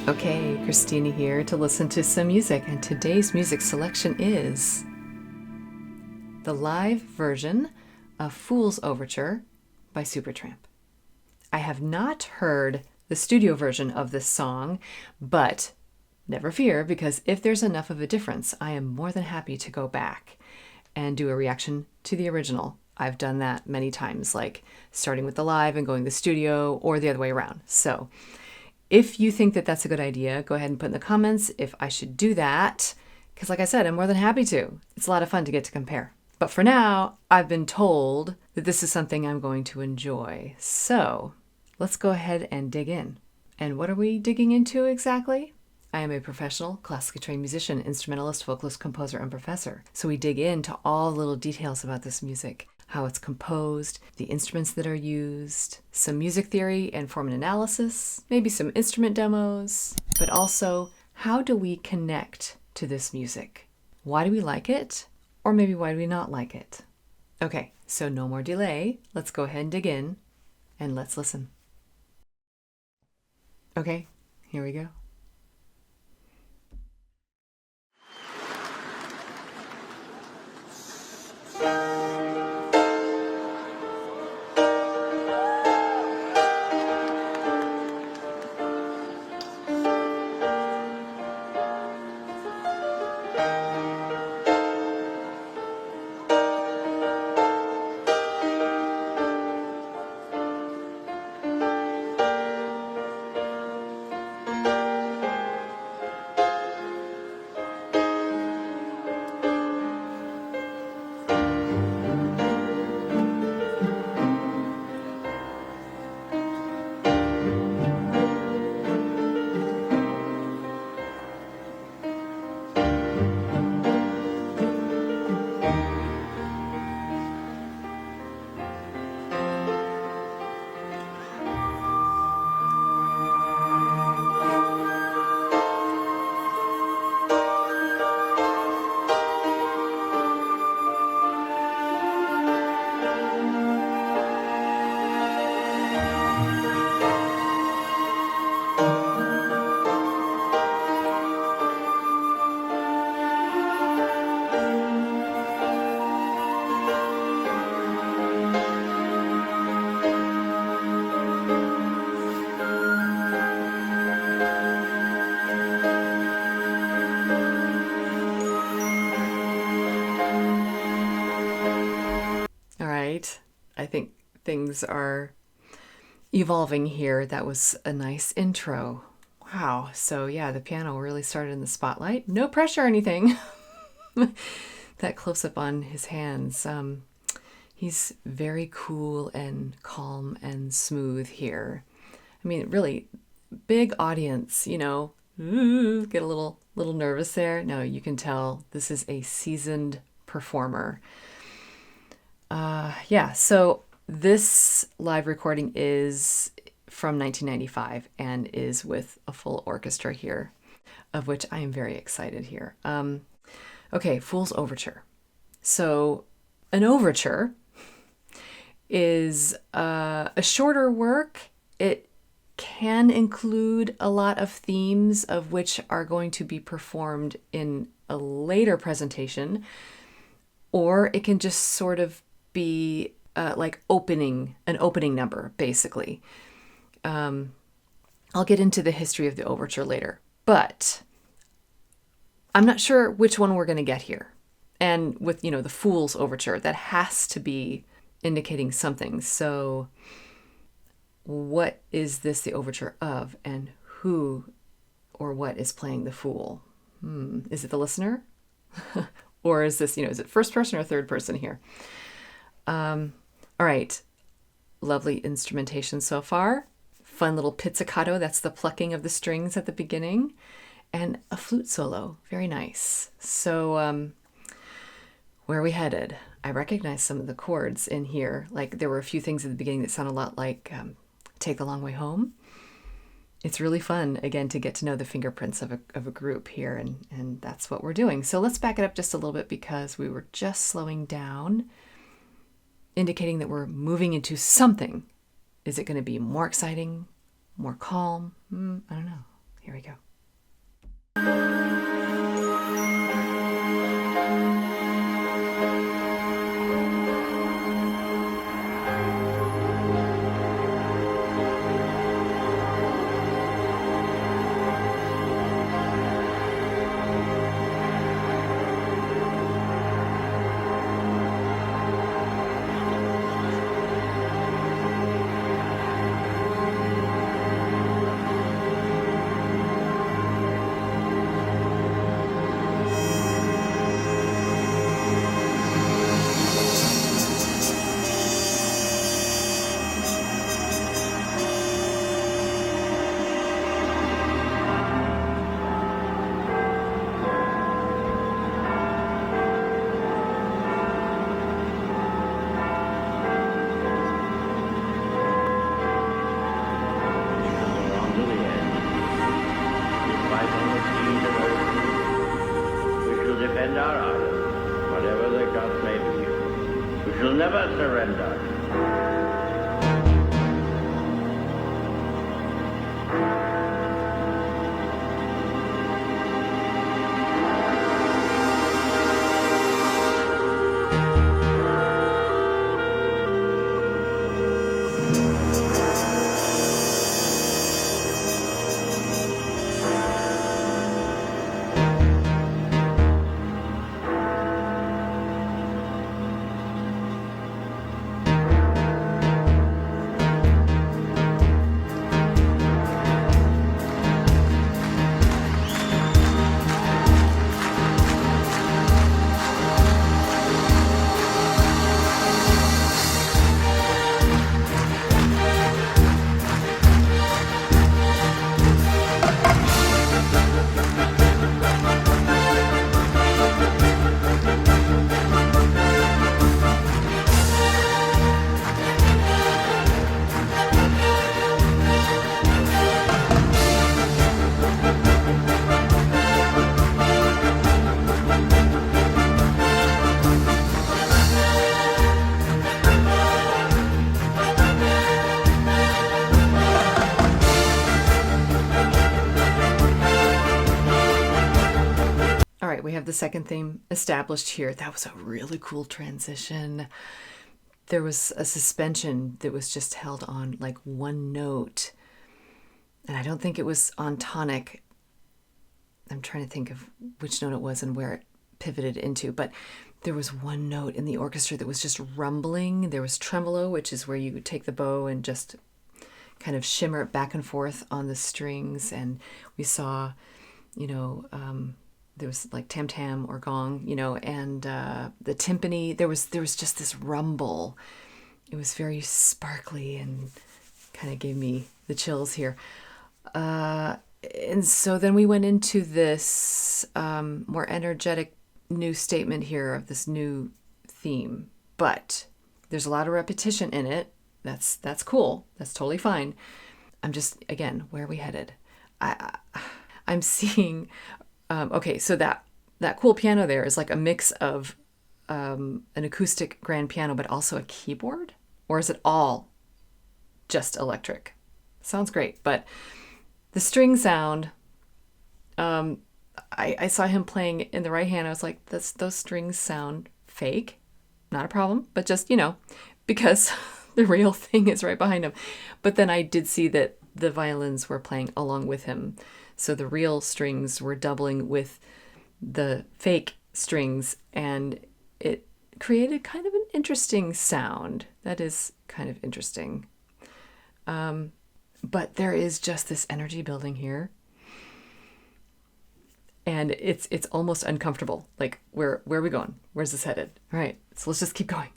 Okay, Christina here to listen to some music, and today's music selection is the live version of Fool's Overture by Supertramp. I have not heard the studio version of this song, but never fear, because if there's enough of a difference, I am more than happy to go back and do a reaction to the original. I've done that many times, like starting with the live and going to the studio, or the other way around. So if you think that that's a good idea, go ahead and put in the comments if I should do that, because like I said, I'm more than happy to. It's a lot of fun to get to compare. But for now, I've been told that this is something I'm going to enjoy. So let's go ahead and dig in. And what are we digging into exactly? I am a professional, classically trained musician, instrumentalist, vocalist, composer, and professor. So we dig into all the little details about this music, how it's composed, the instruments that are used, some music theory and form analysis, maybe some instrument demos, but also how do we connect to this music? Why do we like it? Or maybe why do we not like it? Okay, so no more delay. Let's go ahead and dig in and let's listen. Okay, here we go. All right, I think things are evolving here. That was a nice intro. Wow, so yeah, the piano really started in the spotlight. No pressure or anything. That close-up on his hands. He's very cool and calm and smooth here. I mean, really big audience, get a little nervous there. No, you can tell this is a seasoned performer. Yeah, so this live recording is from 1995 and is with a full orchestra here, of which I am very excited here. Okay, Fool's Overture. So an overture is a shorter work. It can include a lot of themes of which are going to be performed in a later presentation, or it can just sort of be like an opening number, basically. I'll get into the history of the overture later, but I'm not sure which one we're going to get here. And with, the Fool's Overture, that has to be indicating something. So what is this the overture of, and who or what is playing the fool? Is it the listener? Or is this, is it first person or third person here? All right. Lovely instrumentation so far. Fun little pizzicato. That's the plucking of the strings at the beginning. And a flute solo. Very nice. So where are we headed? I recognize some of the chords in here. Like there were a few things at the beginning that sound a lot like Take the Long Way Home. It's really fun, again, to get to know the fingerprints of a group here, and that's what we're doing. So let's back it up just a little bit, because we were just slowing down, indicating that we're moving into something. Is it going to be more exciting, more calm? I don't know. Here we go. Defend our island, whatever the cost may be. We shall never surrender. We have the second theme established here. That was a really cool transition. There was a suspension that was just held on like one note. And I don't think it was on tonic. I'm trying to think of which note it was and where it pivoted into. But there was one note in the orchestra that was just rumbling. There was tremolo, which is where you take the bow and just kind of shimmer it back and forth on the strings. And we saw, there was like tam-tam or gong, and the timpani, there was just this rumble. It was very sparkly and kind of gave me the chills here. And so then we went into this more energetic new statement here of this new theme. But there's a lot of repetition in it. That's cool. That's totally fine. I'm just, again, where are we headed? I'm seeing... okay, so that cool piano there is like a mix of an acoustic grand piano, but also a keyboard? Or is it all just electric? Sounds great, but the string sound, I saw him playing in the right hand. I was like, those strings sound fake. Not a problem, but just, because the real thing is right behind him. But then I did see that the violins were playing along with him. So the real strings were doubling with the fake strings, and it created kind of an interesting sound. That is kind of interesting. But there is just this energy building here. And it's almost uncomfortable. Like, where are we going? Where's this headed? All right, so let's just keep going.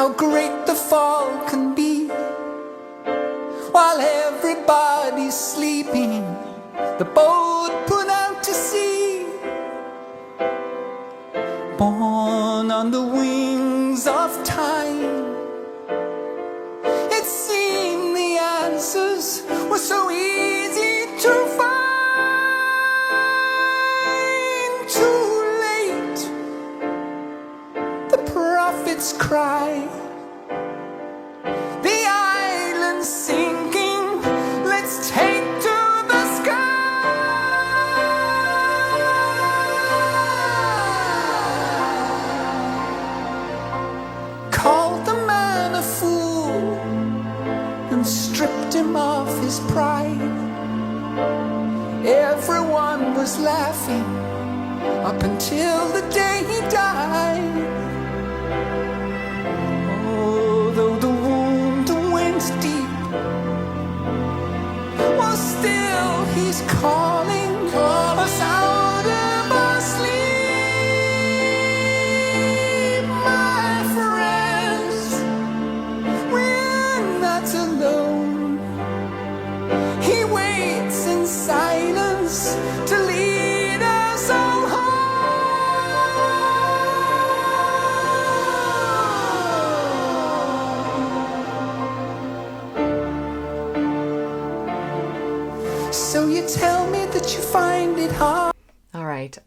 how great the fall can be. While everybody's sleeping, the boat put out to sea. Borne on the wings of time, it seemed the answers were so easy to find. Too late, the prophets cry, the island's sinking, let's take to the sky. Called the man a fool and stripped him of his pride. Everyone was laughing up until the day he died. Although the wound went deep, well, still he's calling us out of our sleep. My friends, we're not alone. He waits in silence to lead us all home. So you tell me that you find it hard. All right.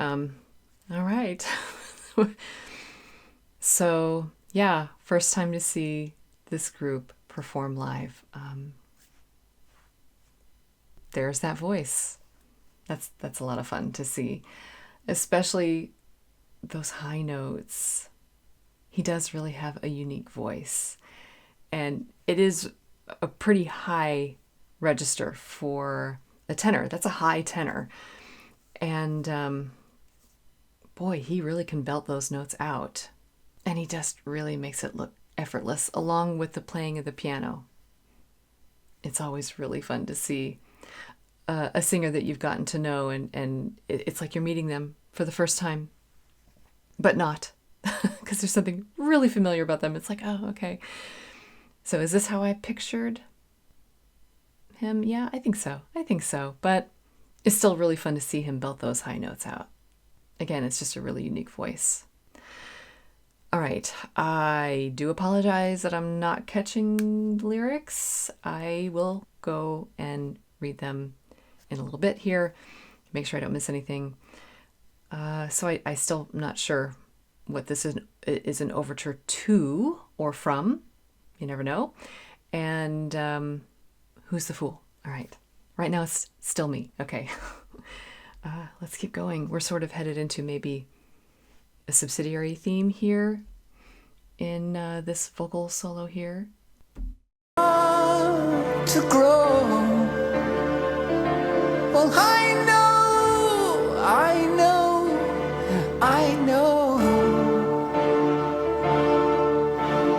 So, yeah, first time to see this group perform live. There's that voice. That's a lot of fun to see, especially those high notes. He does really have a unique voice, and it is a pretty high register for a tenor. That's a high tenor, and boy, he really can belt those notes out, and he just really makes it look effortless along with the playing of the piano. It's always really fun to see a singer that you've gotten to know, and it's like you're meeting them for the first time, but not, because there's something really familiar about them. It's like, oh, okay. So is this how I pictured him? Yeah, I think so. But it's still really fun to see him belt those high notes out. Again, it's just a really unique voice. All right, I do apologize that I'm not catching the lyrics. I will go and read them in a little bit here, make sure I don't miss anything. So I still am not sure what this is an overture to or from. You never know. And who's the fool? All right. Right now it's still me. Okay. Let's keep going. We're sort of headed into maybe a subsidiary theme here in this vocal solo here. To grow. Well, I know.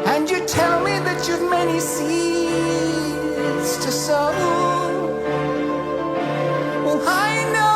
And you tell me that you've many seeds to sow. Well, I know.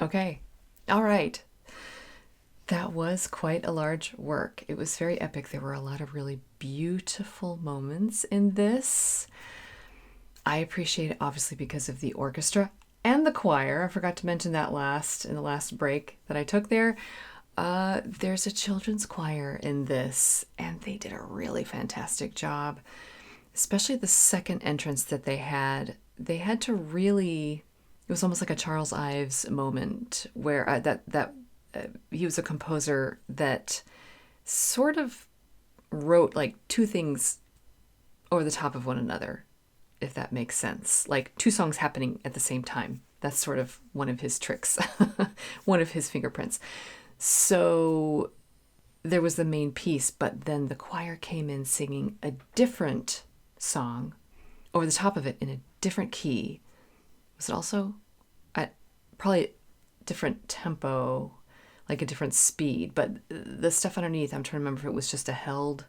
Okay. All right. That was quite a large work. It was very epic. There were a lot of really beautiful moments in this. I appreciate it obviously because of the orchestra and the choir. I forgot to mention that in the last break that I took there. There's a children's choir in this, and they did a really fantastic job. Especially the second entrance that they had. They had to really, it was almost like a Charles Ives moment where he was a composer that sort of wrote like two things over the top of one another, if that makes sense. Like two songs happening at the same time. That's sort of one of his tricks, one of his fingerprints. So there was the main piece, but then the choir came in singing a different song over the top of it in a different key. Was it also at probably a different tempo, like a different speed, but the stuff underneath, I'm trying to remember if it was just a held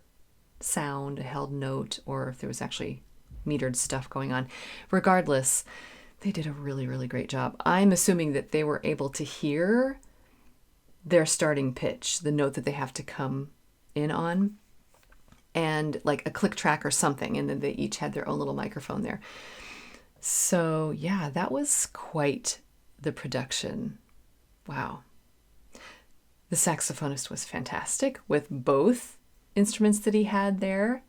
sound, a held note, or if there was actually metered stuff going on. Regardless, they did a really, really great job. I'm assuming that they were able to hear their starting pitch, the note that they have to come in on, and like a click track or something, and then they each had their own little microphone there. So yeah, that was quite the production. Wow. The saxophonist was fantastic with both instruments that he had there.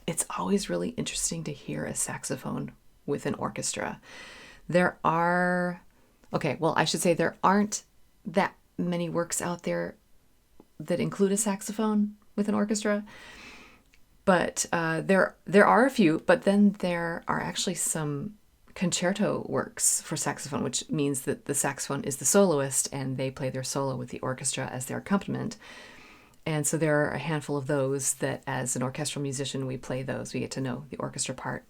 It's always really interesting to hear a saxophone with an orchestra. There aren't that many works out there that include a saxophone with an orchestra. But there are a few, but then there are actually some concerto works for saxophone, which means that the saxophone is the soloist and they play their solo with the orchestra as their accompaniment. And so there are a handful of those that as an orchestral musician, we play those. We get to know the orchestra part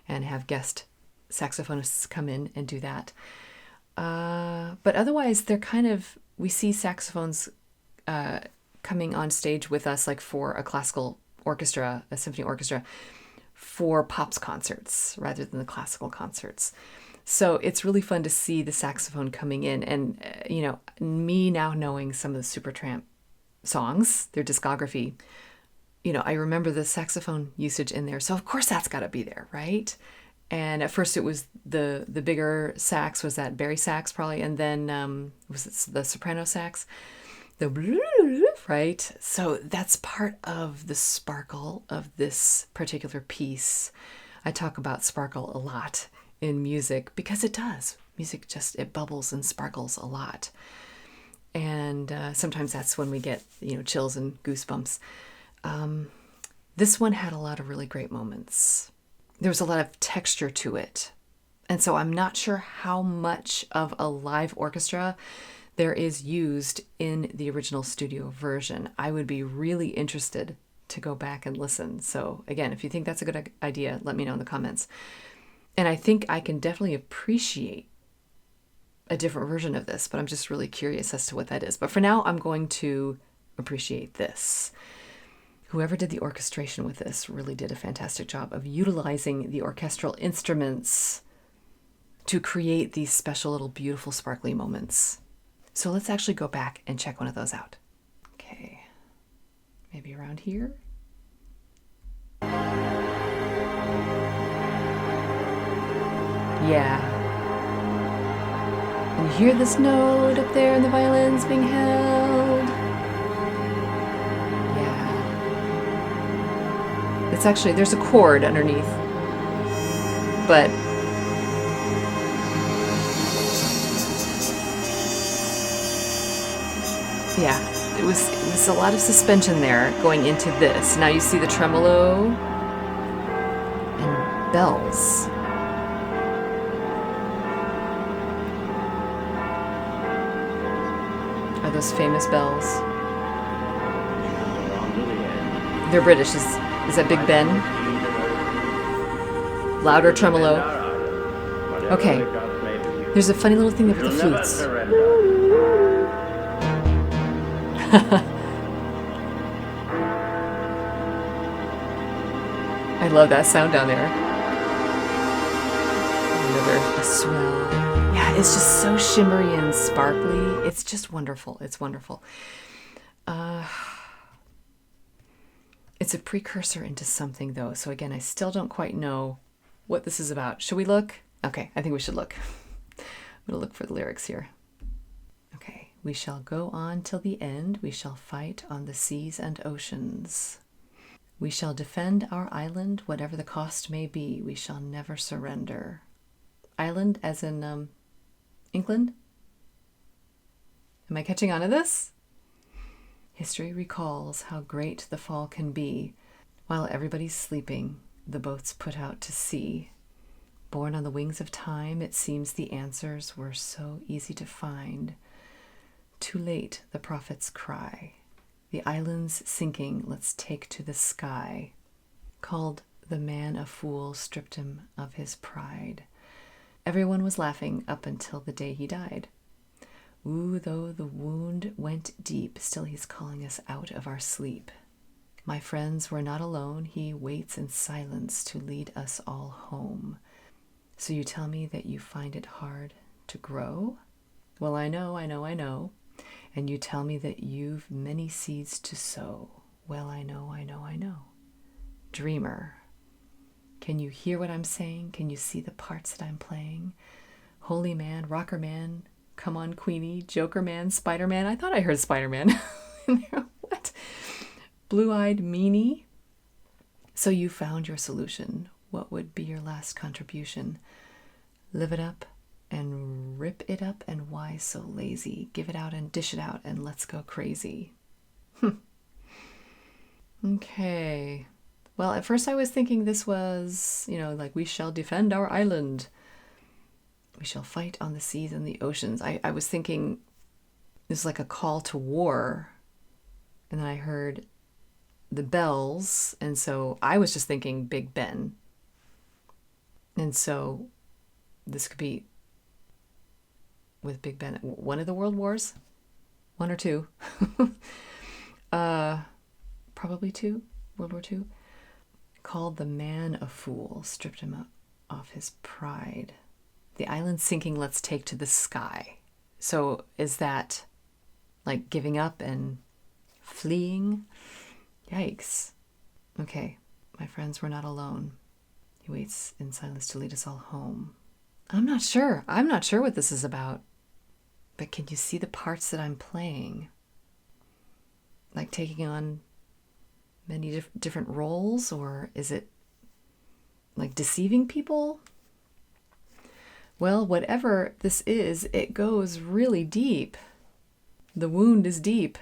and have guest saxophonists come in and do that. But otherwise, we see saxophones coming on stage with us like for a classical orchestra, a symphony orchestra, for pops concerts rather than the classical concerts. So it's really fun to see the saxophone coming in. And, me now knowing some of the Supertramp songs, their discography, I remember the saxophone usage in there. So of course that's got to be there, right? And at first it was the bigger sax, was that Barry sax probably, and then was it the soprano sax? Right? So that's part of the sparkle of this particular piece. I talk about sparkle a lot in music because it does. Music it bubbles and sparkles a lot. And sometimes that's when we get, chills and goosebumps. This one had a lot of really great moments. There was a lot of texture to it. And so I'm not sure how much of a live orchestra there is used in the original studio version. I would be really interested to go back and listen. So again, if you think that's a good idea, let me know in the comments. And I think I can definitely appreciate a different version of this, but I'm just really curious as to what that is. But for now, I'm going to appreciate this. Whoever did the orchestration with this really did a fantastic job of utilizing the orchestral instruments to create these special little beautiful sparkly moments. So let's actually go back and check one of those out. Okay, maybe around here. Yeah. And you hear this note up there and the violin's being held. Yeah. It's actually, there's a chord underneath. But yeah, it was a lot of suspension there going into this. Now you see the tremolo and bells. Are those famous bells? They're British. Is that Big Ben? Louder tremolo. Okay. There's a funny little thing there with the flutes. I love that sound down there. Another swell. Yeah, Yeah, it's just so shimmery and sparkly. It's just wonderful. It's wonderful. It's a precursor into something, though. So again, I still don't quite know what this is about. Should we look? Okay, I think we should look. I'm going to look for the lyrics here. Okay. We shall go on till the end. We shall fight on the seas and oceans. We shall defend our island, whatever the cost may be. We shall never surrender. Island as in England? Am I catching on to this? History recalls how great the fall can be. While everybody's sleeping, the boats put out to sea. Born on the wings of time, it seems the answers were so easy to find. Too late, the prophets cry. The island's sinking, let's take to the sky. Called the man a fool, stripped him of his pride. Everyone was laughing up until the day he died. Ooh, though the wound went deep, still he's calling us out of our sleep. My friends, we're not alone. He waits in silence to lead us all home. So you tell me that you find it hard to grow? Well, I know. And you tell me that you've many seeds to sow. Well, I know. Dreamer, can you hear what I'm saying? Can you see the parts that I'm playing? Holy man, rocker man, come on, Queenie, Joker man, Spider Man. I thought I heard Spider Man in there. What? Blue-eyed meanie. So you found your solution. What would be your last contribution? Live it up and rip it up, and why so lazy? Give it out and dish it out and let's go crazy. Okay. Well, at first I was thinking this was, like we shall defend our island. We shall fight on the seas and the oceans. I was thinking this is like a call to war. And then I heard the bells. And so I was just thinking Big Ben. And so this could be with Big Ben. One of the world wars? One or two? Probably two. World War II. Called the man a fool, stripped him of his pride. The island sinking, let's take to the sky. So is that like giving up and fleeing? Yikes. Okay, my friends, we're not alone. He waits in silence to lead us all home. I'm not sure what this is about. But can you see the parts that I'm playing? Like taking on many different roles, or is it like deceiving people? Well, whatever this is, it goes really deep. The wound is deep.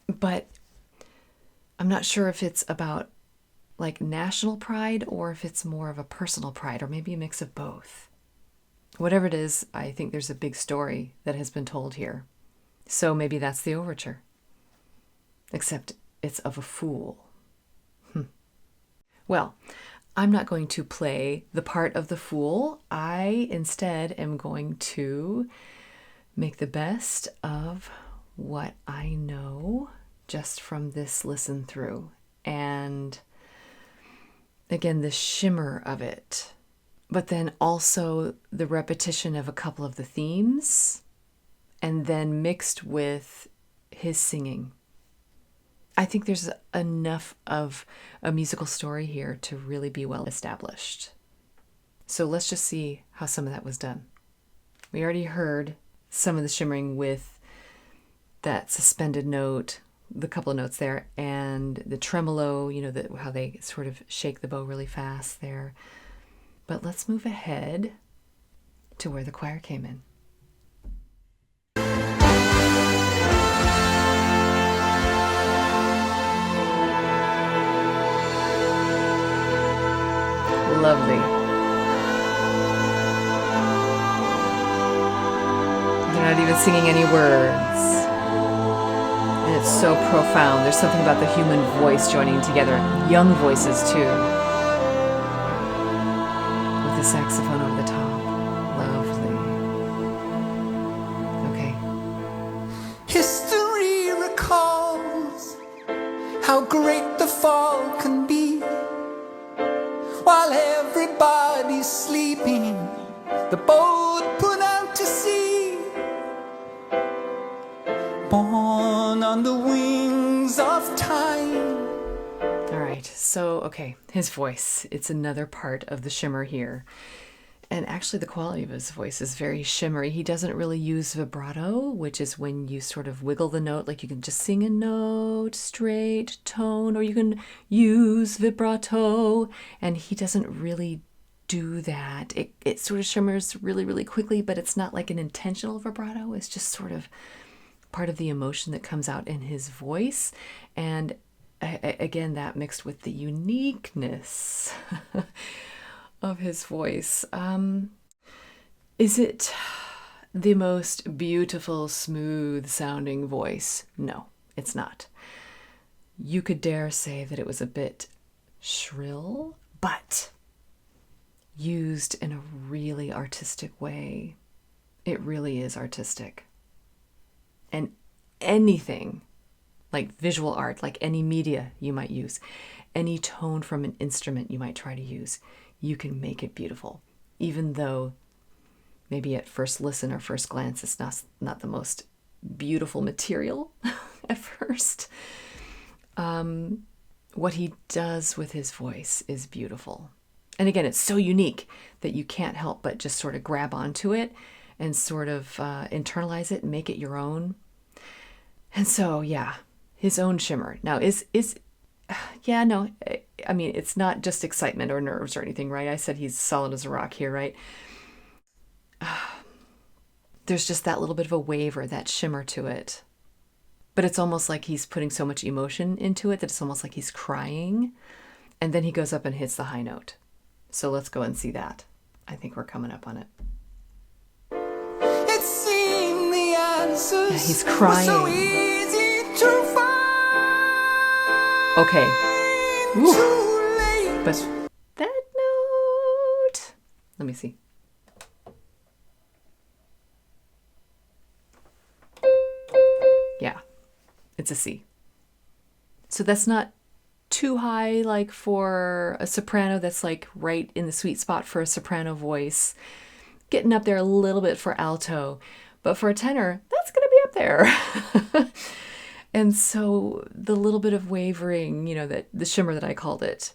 But I'm not sure if it's about like national pride or if it's more of a personal pride, or maybe a mix of both. Whatever it is, I think there's a big story that has been told here. So maybe that's the overture. Except it's of a fool. Well, I'm not going to play the part of the fool. I instead am going to make the best of what I know just from this listen through. And again, the shimmer of it, but then also the repetition of a couple of the themes, and then mixed with his singing. I think there's enough of a musical story here to really be well established. So let's just see how some of that was done. We already heard some of the shimmering with that suspended note, the couple of notes there, and the tremolo, how they sort of shake the bow really fast there. But let's move ahead to where the choir came in. Lovely. They're not even singing any words. And it's so profound. There's something about the human voice joining together. Young voices, too. With the saxophone over the top. Lovely. Okay. History recalls how great the fall can be. While everybody's sleeping, the boat put out to sea. Born on the wings of time. All right, so, okay, his voice. It's another part of the shimmer here. And actually the quality of his voice is very shimmery. He doesn't really use vibrato, which is when you sort of wiggle the note, like you can just sing a note, straight tone, or you can use vibrato. And he doesn't really do that. It sort of shimmers really, really quickly, but it's not like an intentional vibrato. It's just sort of part of the emotion that comes out in his voice. And again, that mixed with the uniqueness of his voice. Is it the most beautiful, smooth sounding voice? No, it's not. You could dare say that it was a bit shrill, but used in a really artistic way. It really is artistic. And anything, like visual art, like any media you might use, any tone from an instrument you might try to use, you can make it beautiful, even though maybe at first listen or first glance it's not the most beautiful material at first. What he does with his voice is beautiful. And again, it's so unique that you can't help but just sort of grab onto it and sort of internalize it and make it your own. And so, yeah, his own shimmer. Now, yeah, no, I mean, it's not just excitement or nerves or anything, right? I said he's solid as a rock here, right? There's just that little bit of a waver, that shimmer to it. But it's almost like he's putting so much emotion into it that it's almost like he's crying. And then he goes up and hits the high note. So let's go and see that. I think we're coming up on it. It seemed the answers Yeah, he's crying. were so easy to find. Okay. Ooh. Too late. But that note, let me see. Yeah, it's a C. So that's not too high like for a soprano. That's like right in the sweet spot for a soprano voice. Getting up there a little bit for alto. But for a tenor, that's going to be up there. And so the little bit of wavering, that the shimmer that I called it,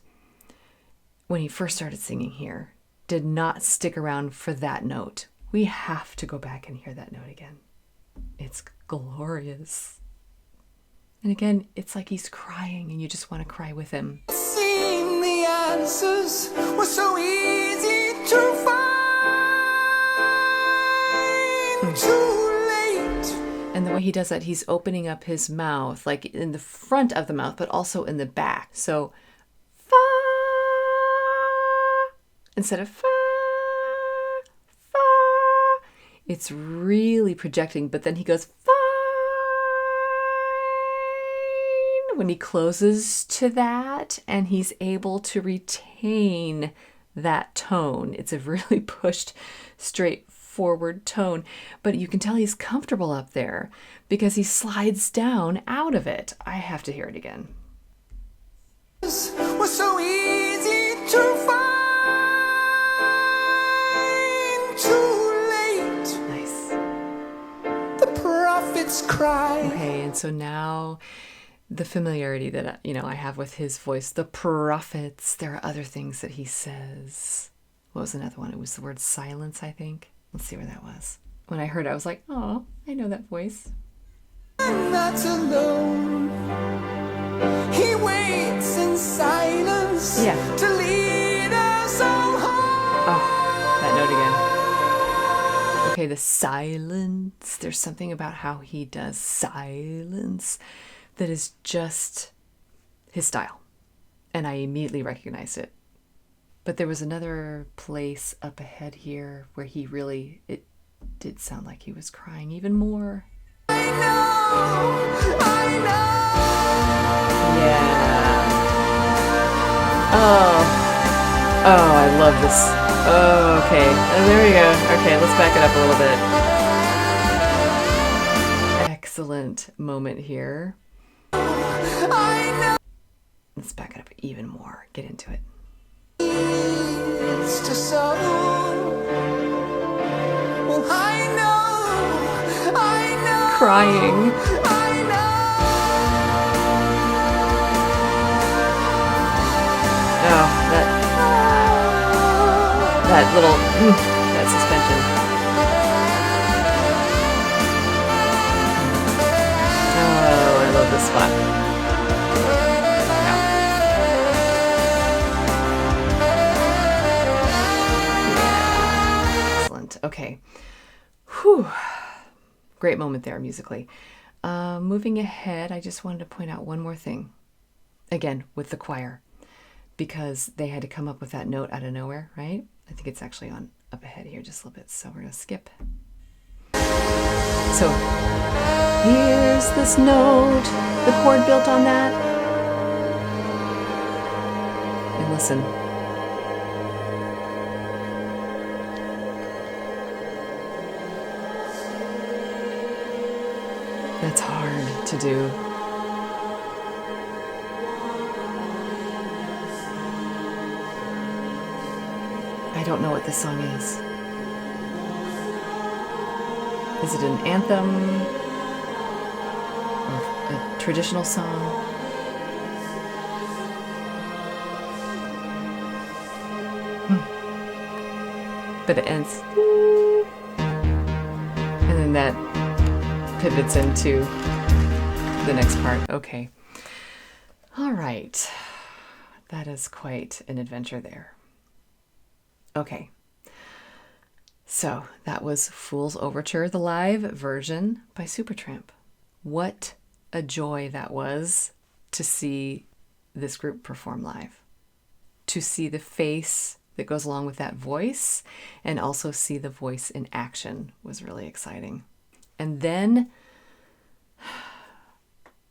when he first started singing here, did not stick around for that note. We have to go back and hear that note again. It's glorious. And again, it's like he's crying and you just want to cry with him. It seemed the answers were so easy to find. Too late. And the way he does that, he's opening up his mouth, like in the front of the mouth, but also in the back. So, fa, instead of fa, fa. It's really projecting, but then he goes, fine, when he closes to that, and he's able to retain that tone. It's a really pushed, straightforward tone, but you can tell he's comfortable up there because he slides down out of it. I have to hear it again. Were so easy to find. Too late. Nice. The prophets cry. Okay, and so now the familiarity that I have with his voice, the prophets, there are other things that he says. What was another one? It was the word silence, I think. Let's see where that was. When I heard it, I was like, oh, I know that voice. I'm not alone. He waits in silence to lead us all home. Oh, that note again. Okay, the silence. There's something about how he does silence that is just his style. And I immediately recognized it. But there was another place up ahead here where it did sound like he was crying even more. I know. Yeah. Oh, I love this. Oh, okay. Oh, there we go. Okay, let's back it up a little bit. Excellent moment here. I know. Let's back it up even more. Get into it. It's to soul. crying. I know. Oh, that little, that suspension. Oh, I love this spot. Yeah. Excellent. Okay. Whew. Great moment there musically. Moving ahead, I just wanted to point out one more thing. Again, with the choir, because they had to come up with that note out of nowhere, right? I think it's actually on up ahead here just a little bit, so we're going to skip. So here's this note, the chord built on that. And listen. That's hard to do. I don't know what this song is. Is it an anthem or a traditional song? But it ends. And then that pivots into the next part. Okay. All right. That is quite an adventure there. Okay. So that was Fool's Overture, the live version by Supertramp. What a joy that was to see this group perform live. To see the face that goes along with that voice and also see the voice in action was really exciting. And then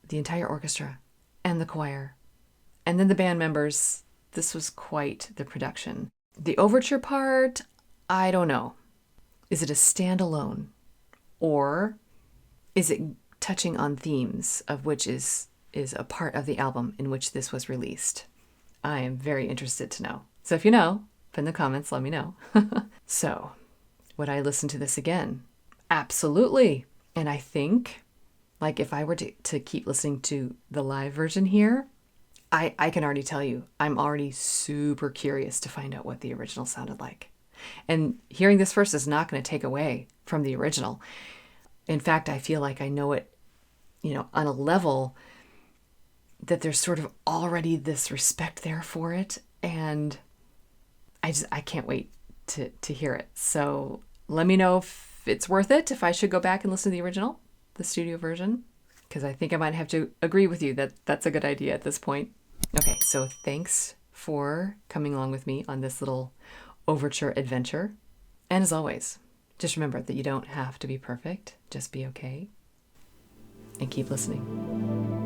the entire orchestra and the choir and then the band members. This was quite the production. The overture part, I don't know. Is it a standalone? Or is it touching on themes of which is a part of the album in which this was released? I am very interested to know. So if you know, put in the comments, let me know. So, would I listen to this again? Absolutely. And I think, like, if I were to keep listening to the live version here, I can already tell you, I'm already super curious to find out what the original sounded like. And hearing this first is not going to take away from the original. In fact, I feel like I know it, on a level that there's sort of already this respect there for it. And I can't wait to hear it. So let me know if it's worth it, if I should go back and listen to the original, the studio version, because I think I might have to agree with you that that's a good idea at this point. Okay, so thanks for coming along with me on this little overture adventure. And as always, just remember that you don't have to be perfect. Just be okay. And keep listening.